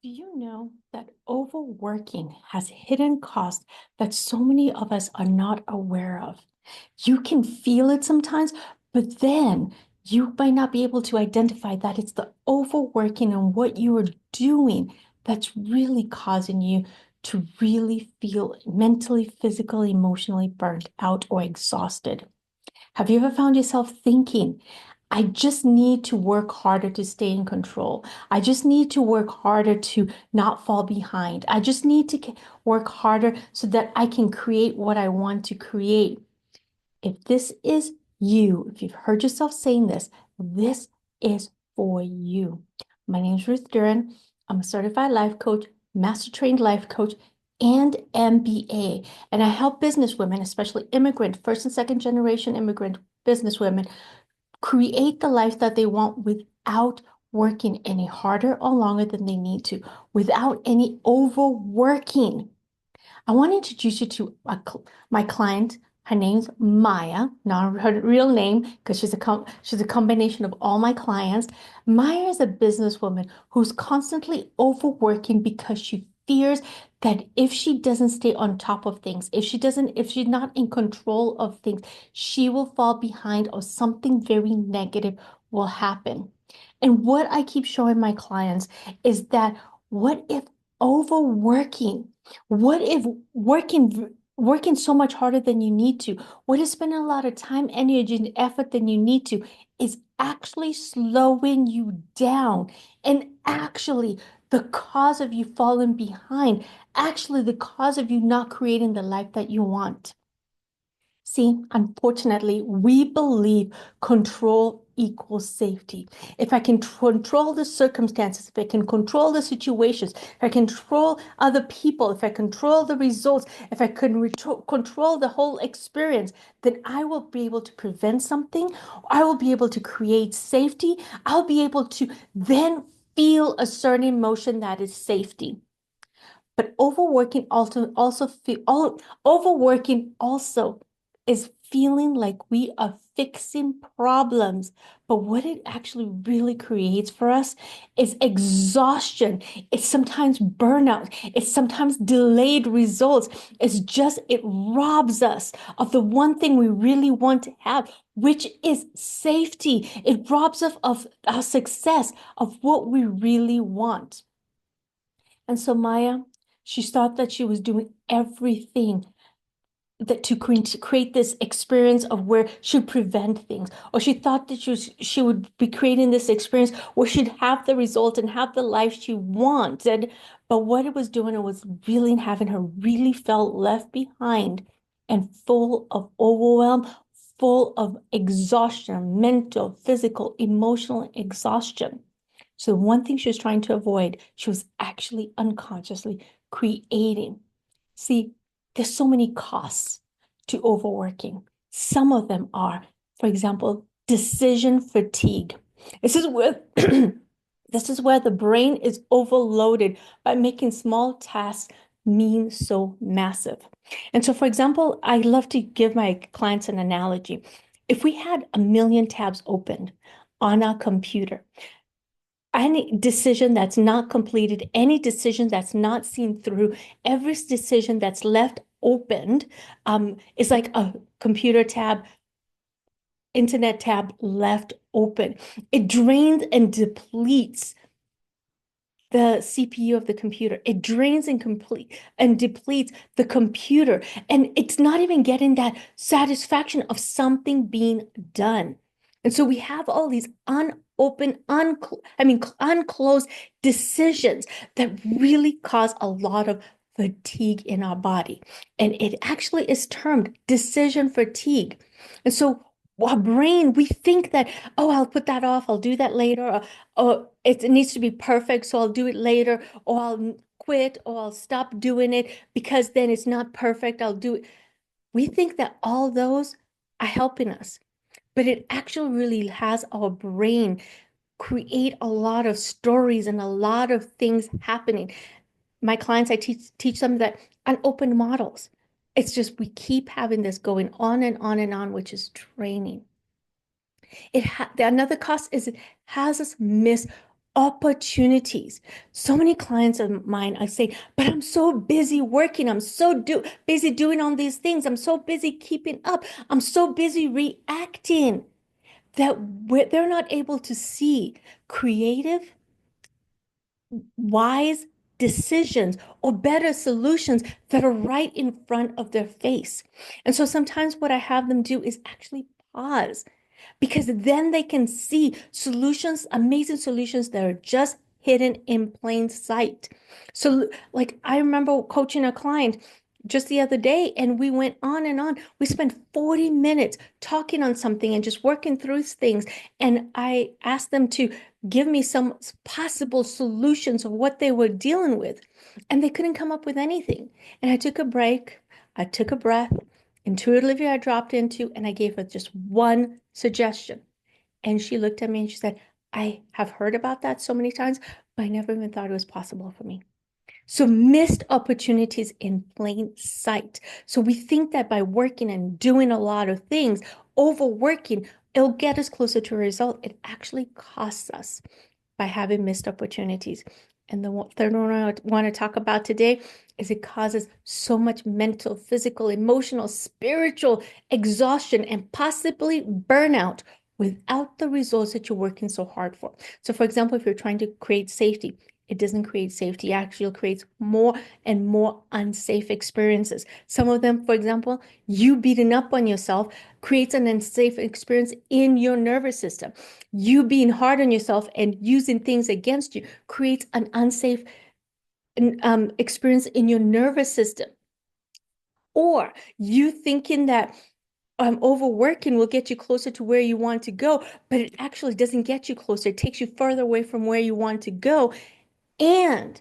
Do you know that overworking has hidden costs that so many of us are not aware of? You can feel it sometimes, but then you might not be able to identify that it's the overworking and what you are doing that's really causing you to really feel mentally, physically, emotionally burnt out or exhausted. Have you ever found yourself thinking, I just need to work harder to stay in control. I just need to work harder to not fall behind. I just need to work harder so that I can create what I want to create. If this is you, if you've heard yourself saying this is for you. My name is Ruth Duran. I'm a certified life coach, master trained life coach, and MBA. And I help business women, especially immigrant, first and second generation immigrant business women, create the life that they want without working any harder or longer than they need to, without any overworking. I want to introduce you to my client. Her name's Maya, not her real name, because she's a combination of all my clients. Maya is a businesswoman who's constantly overworking because she fears that if she doesn't stay on top of things, if she's not in control of things, she will fall behind or something very negative will happen. And what I keep showing my clients is that what if overworking what if working so much harder than you need to? What if spending a lot of time, energy, and effort than you need to is actually slowing you down and actually the cause of you falling behind, actually the cause of you not creating the life that you want? See, unfortunately, we believe control equals safety. If I can control the circumstances, if I can control the situations, if I control other people, if I control the results, if I can control the whole experience, then I will be able to prevent something. I will be able to create safety. I'll be able to then feel a certain emotion that is safety. But overworking also is feeling like we are fixing problems. But what it actually really creates for us is exhaustion. It's sometimes burnout. It's sometimes delayed results. It robs us of the one thing we really want to have, which is safety. It robs us of our success, of what we really want. And so Maya, she thought that she was doing everything that to create this experience of where she would prevent things, or she thought that she would be creating this experience where she'd have the result and have the life she wanted. But what it was doing, it was really having her really felt left behind and full of overwhelm, full of exhaustion, mental, physical, emotional exhaustion. So one thing she was trying to avoid, she was actually unconsciously creating. See, there's so many costs to overworking. Some of them are, for example, decision fatigue. This is where this is where the brain is overloaded by making small tasks mean so massive. And so, for example, I love to give my clients an analogy. If we had a million tabs opened on our computer, any decision that's not completed, any decision that's not seen through, every decision that's left opened is like a computer tab, internet tab left open. It drains and depletes the CPU of the computer. It drains and depletes the computer. And it's not even getting that satisfaction of something being done. And so we have all these unclosed decisions that really cause a lot of fatigue in our body. And it actually is termed decision fatigue. And so our brain, we think that, oh, I'll put that off, I'll do that later, or it needs to be perfect, so I'll do it later, or I'll quit, or I'll stop doing it because then it's not perfect, I'll do it. We think that all those are helping us, but it actually really has our brain create a lot of stories and a lot of things happening. My clients, I teach them that on open models. It's just we keep having this going on and on and on, which is training. Another cost is it has us miss opportunities. So many clients of mine, I say, but I'm so busy working. I'm so busy doing all these things. I'm so busy keeping up. I'm so busy reacting that they're not able to see creative, wise decisions or better solutions that are right in front of their face. And so sometimes what I have them do is actually pause, because then they can see solutions, amazing solutions that are just hidden in plain sight. So, like, I remember coaching a client just the other day, and we went on and on. We spent 40 minutes talking on something and just working through things. And I asked them to give me some possible solutions of what they were dealing with. And they couldn't come up with anything. And I took a break, I took a breath. Intuitively, I dropped into, and I gave her just one suggestion. And she looked at me and she said, I have heard about that so many times, but I never even thought it was possible for me. So missed opportunities in plain sight. So we think that by working and doing a lot of things, overworking, it'll get us closer to a result. It actually costs us by having missed opportunities. And the third one I want to talk about today is it causes so much mental, physical, emotional, spiritual exhaustion and possibly burnout without the results that you're working so hard for. So, for example, if you're trying to create safety, it doesn't create safety. It actually creates more and more unsafe experiences. Some of them, for example, you beating up on yourself creates an unsafe experience in your nervous system. You being hard on yourself and using things against you creates an unsafe experience in your nervous system. Or you thinking that overworking will get you closer to where you want to go, but it actually doesn't get you closer. It takes you further away from where you want to go, and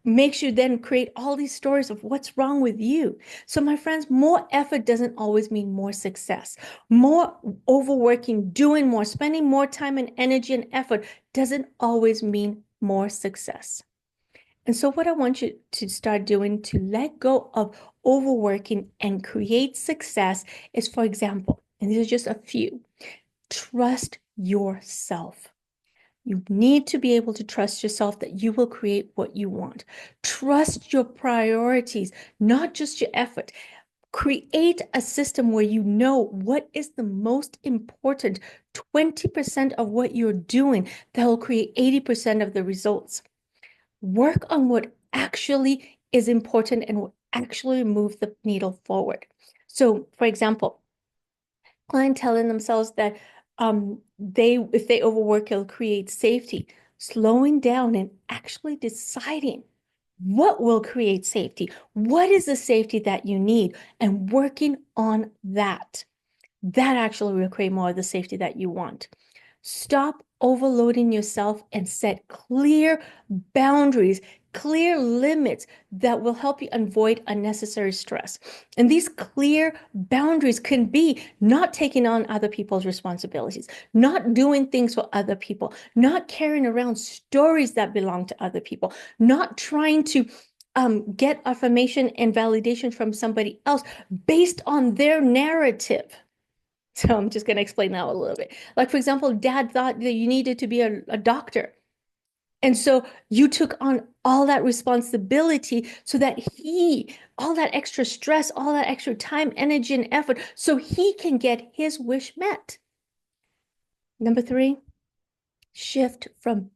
makes you then create all these stories of what's wrong with you. So, my friends, more effort doesn't always mean more success. More overworking, doing more, spending more time and energy and effort doesn't always mean more success. And so, what I want you to start doing to let go of overworking and create success is, for example, and these are just a few, trust yourself. You need to be able to trust yourself that you will create what you want. Trust your priorities, not just your effort. Create a system where you know what is the most important 20% of what you're doing that will create 80% of the results. Work on what actually is important and will actually move the needle forward. So, for example, client telling themselves that if they overwork, it'll create safety. Slowing down and actually deciding what will create safety. What is the safety that you need? And working on that. That actually will create more of the safety that you want. Stop overloading yourself and set clear boundaries, clear limits that will help you avoid unnecessary stress. And these clear boundaries can be not taking on other people's responsibilities, not doing things for other people, not carrying around stories that belong to other people, not trying to get affirmation and validation from somebody else based on their narrative. So I'm just going to explain that a little bit. Like, for example, dad thought that you needed to be a doctor. And so you took on all that responsibility so that all that extra stress, all that extra time, energy, and effort, so he can get his wish met. Number three, shift from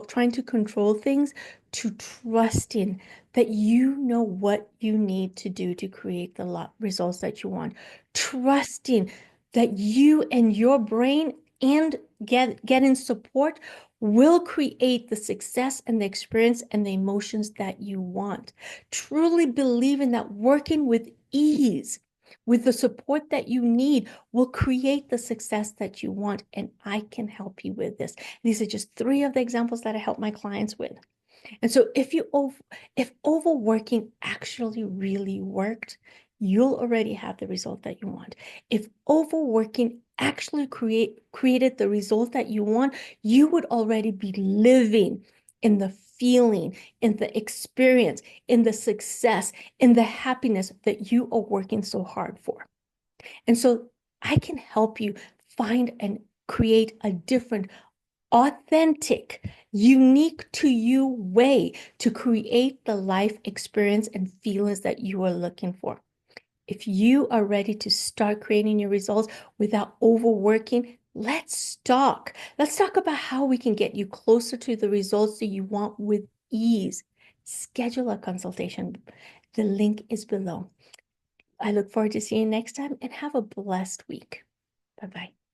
trying to control things to trusting that you know what you need to do to create the results that you want. Trusting that you and your brain and getting support will create the success and the experience and the emotions that you want. Truly believing that working with ease, with the support that you need, will create the success that you want. And I can help you with this. These are just three of the examples that I help my clients with. And so if overworking actually really worked, you'll already have the result that you want. If overworking actually created the result that you want, you would already be living in the feeling, in the experience, in the success, in the happiness that you are working so hard for. And so I can help you find and create a different authentic, unique to you way to create the life experience and feelings that you are looking for. If you are ready to start creating your results without overworking, let's talk. Let's talk about how we can get you closer to the results that you want with ease. Schedule a consultation. The link is below. I look forward to seeing you next time and have a blessed week. Bye-bye.